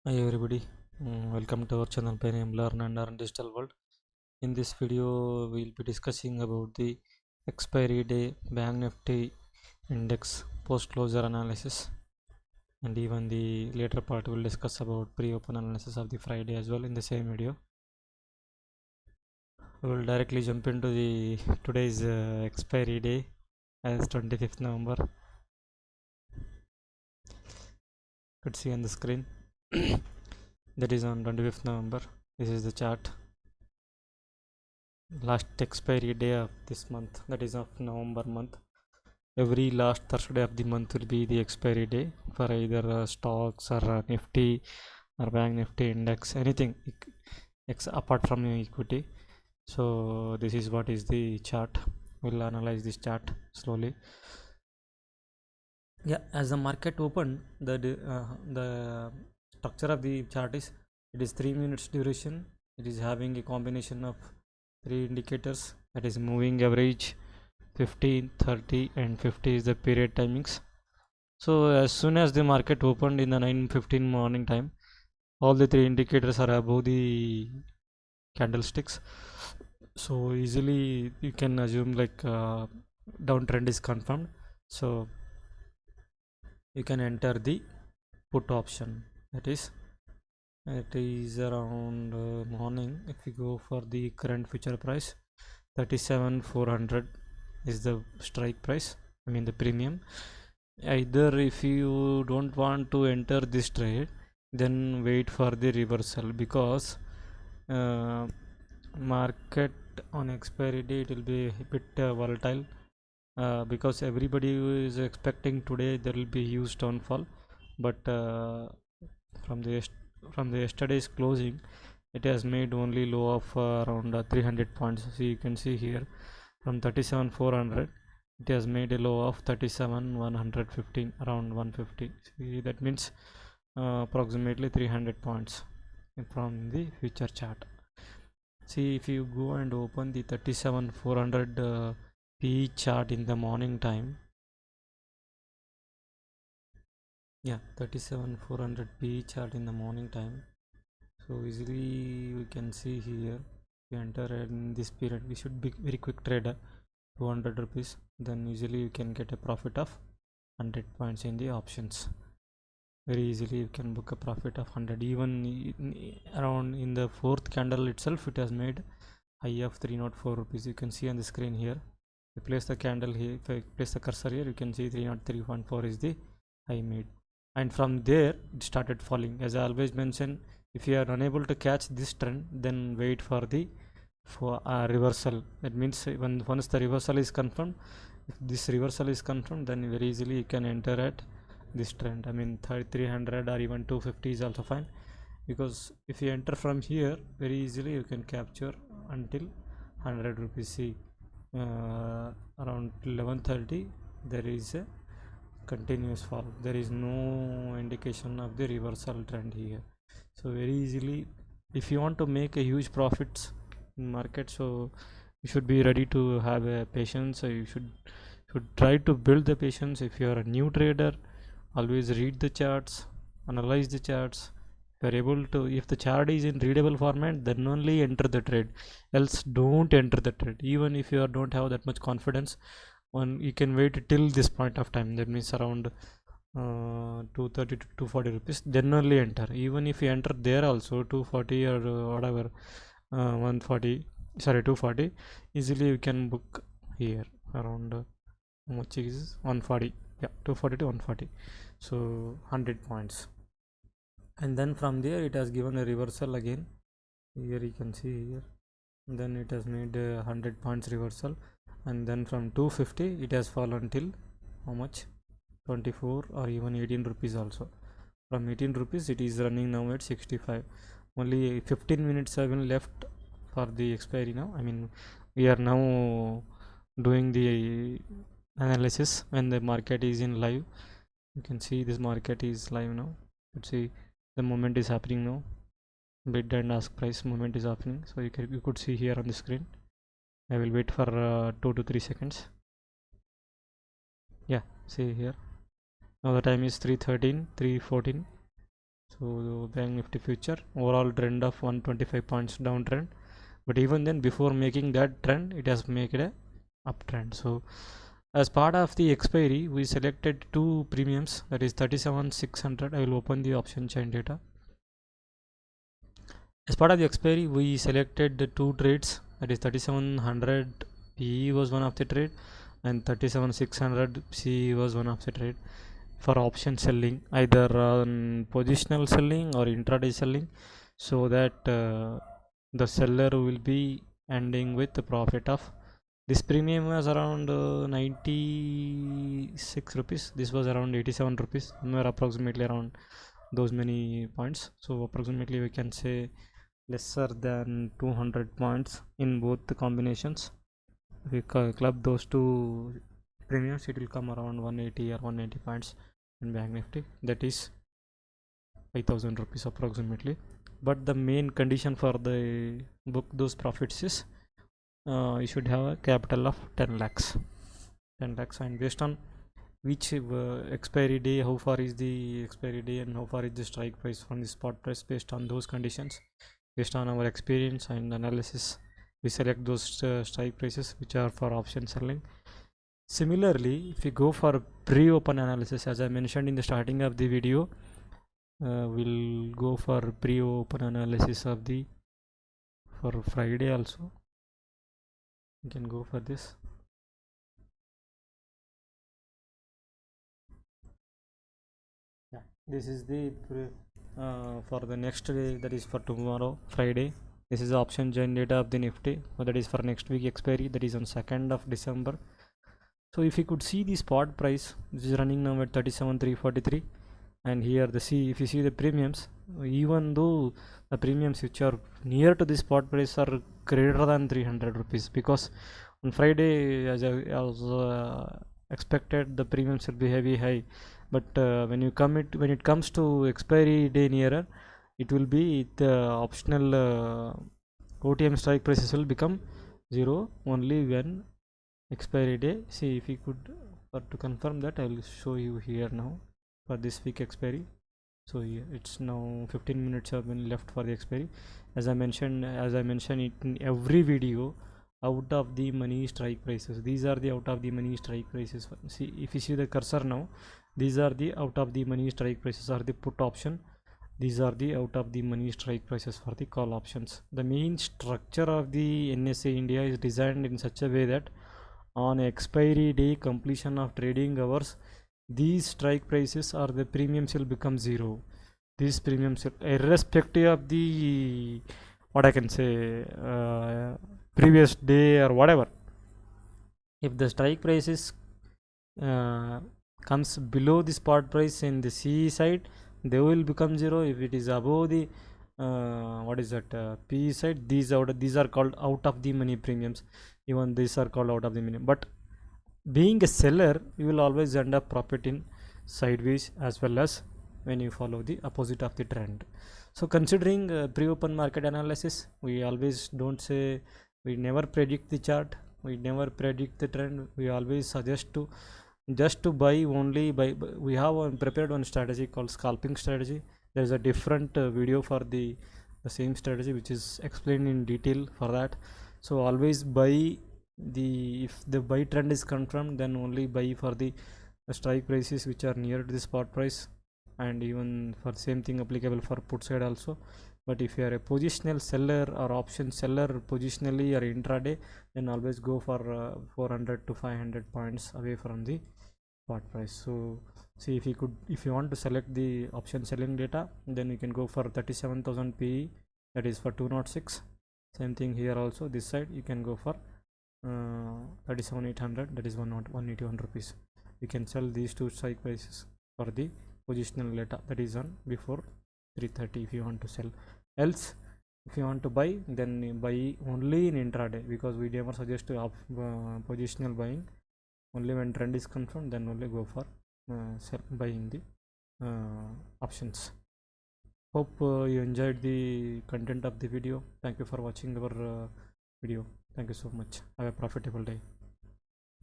Hi everybody, welcome to our channel by name Learn and Earn Digital World. In this video, we'll be discussing about the expiry day, Bank Nifty index, post closure analysis, and even the later part we'll discuss about pre-open analysis of the Friday as well in the same video. We will directly jump into the today's expiry day as 25th November. You could see on the screen that is on 25th November. This is the chart. Last expiry day of this month, that is of November month. Every last Thursday of the month will be the expiry day for either stocks or Nifty or Bank Nifty index, anything apart from equity. So this is what is the chart. We'll analyze this chart slowly. Yeah, as the market opened, the structure of the chart is, it is 3 minutes duration. It is having a combination of 3 indicators, that is moving average, 15, 30 and 50 is the period timings. So as soon as the market opened in the 9:15 morning time, all the 3 indicators are above the candlesticks. So easily you can assume like downtrend is confirmed. So you can enter the put option. That is, it is around morning. If you go for the current future price, 37,400 is the strike price, I mean the premium. Either if you don't want to enter this trade, then wait for the reversal, because market on expiry day it will be a bit volatile, because everybody is expecting today there will be huge downfall, but from the yesterday's closing it has made only low of around 300 points. So you can see here from 37,400 it has made a low of 37,115, around 150. See, that means approximately 300 points from the future chart. See, if you go and open the 37,400 PE chart in the morning time, yeah, 37,400 PE chart in the morning time. So easily we can see here, we enter in this period, we should be very quick trader, 200 rupees, then easily you can get a profit of 100 points in the options. Very easily you can book a profit of 100. Even around in the fourth candle itself, it has made high of 304 rupees. You can see on the screen here. If you place the candle here, if I place the cursor here, you can see 303.4 is the high made, and from there it started falling. As I always mention, if you are unable to catch this trend, then wait for the reversal. That means once the reversal is confirmed, if this reversal is confirmed, then very easily you can enter at this trend. I mean 300 or even 250 is also fine, because if you enter from here, very easily you can capture until 100 rupees. See, around 11:30 there is a continuous fall. There is no indication of the reversal trend here. So very easily, if you want to make a huge profits in market, so you should be ready to have a patience. So you should try to build the patience. If you are a new trader, always read the charts, analyze the charts. If you are able to, if the chart is in readable format, then only enter the trade, else don't enter the trade. Even if you don't have that much confidence, one you can wait till this point of time, that means around 230 to 240 rupees, then only enter. Even if you enter there also 240 or whatever, 140, sorry, 240, easily you can book here around how much is 140, yeah, 240 to 140, so 100 points. And then from there it has given a reversal again. Here you can see here, then it has made a 100 points reversal, and then from 250 it has fallen till how much, 24 or even 18 rupees also. From 18 rupees it is running now at 65. Only 15 minutes have been left for the expiry now. I mean, we are now doing the analysis when the market is in live. You can see this market is live now. Let's see, the movement is happening now. Bid and ask price movement is happening, so you could see here on the screen. I will wait for 2 to 3 seconds. Yeah, see here, now the time is 3:13, 3:14. So Bank Nifty future overall trend of 125 points downtrend, but even then before making that trend it has made a uptrend. So as part of the expiry we selected two premiums, that is 37,600. I will open the option chain data. As part of the expiry we selected the two trades, that is 3700 PE was one of the trade and 37,600 CE was one of the trade for option selling, either on positional selling or intraday selling, so that the seller will be ending with the profit of, this premium was around 96 rupees, this was around 87 rupees, somewhere approximately around those many points. So approximately we can say lesser than 200 points in both the combinations. If we club those two premiums, it will come around 180 or 190 points in Bank Nifty, that is 5000 rupees approximately. But the main condition for the book those profits is you should have a capital of 10 lakhs, and based on which expiry day, how far is the expiry day and how far is the strike price from the spot price, based on those conditions, based on our experience and analysis, we select those strike prices which are for option selling. Similarly, if we go for pre-open analysis, as I mentioned in the starting of the video, we'll go for pre-open analysis of the, for Friday also you can go for this. Yeah, this is the for the next day, that is for tomorrow, Friday. This is the option chain data of the Nifty, that is for next week expiry, that is on 2nd of December. So if you could see the spot price, this is running now at 37,343, and here the if you see the premiums, even though the premiums which are near to the spot price are greater than 300 rupees, because on Friday, as I expected, the premiums will be heavy high, but when it comes to expiry day nearer, it will be the optional OTM strike prices will become zero only when expiry day. See if you could, for to confirm that I will show you here now for this week expiry. So yeah, it's now 15 minutes have been left for the expiry. As I mentioned it in every video, out of the money strike prices, these are the out of the money strike prices. See if you see the cursor now, these are the out of the money strike prices are the put option, these are the out of the money strike prices for the call options. The main structure of the NSE India is designed in such a way that on expiry day, completion of trading hours, these strike prices or the premiums will become zero. These premiums, irrespective of the, what I can say, previous day or whatever, if the strike prices comes below the spot price in the CE side, they will become zero. If it is above the what is that PE side, these are called out of the money premiums. Even these are called out of the money. But being a seller, you will always end up profiting sideways as well as when you follow the opposite of the trend. So considering pre-open market analysis, we always don't say, we never predict the chart, we never predict the trend, we always suggest to just to buy only buy. We have prepared one strategy called scalping strategy. There is a different video for the same strategy which is explained in detail for that. So always buy the, if the buy trend is confirmed, then only buy for the strike prices which are near to the spot price, and even for same thing applicable for put side also. But if you are a positional seller or option seller positionally or intraday, then always go for 400 to 500 points away from the spot price. So see if you want to select the option selling data, then you can go for 37,000 PE, that is for 206. Same thing here also, this side you can go for 37,800, that is 181 rupees. You can sell these two strike prices for the positional data, that is on before 3:30 if you want to sell. Else if you want to buy, then buy only in intraday, because we never suggest to positional buying. Only when trend is confirmed, then only go for buying the options. Hope you enjoyed the content of the video. Thank you for watching our video. Thank you so much. Have a profitable day.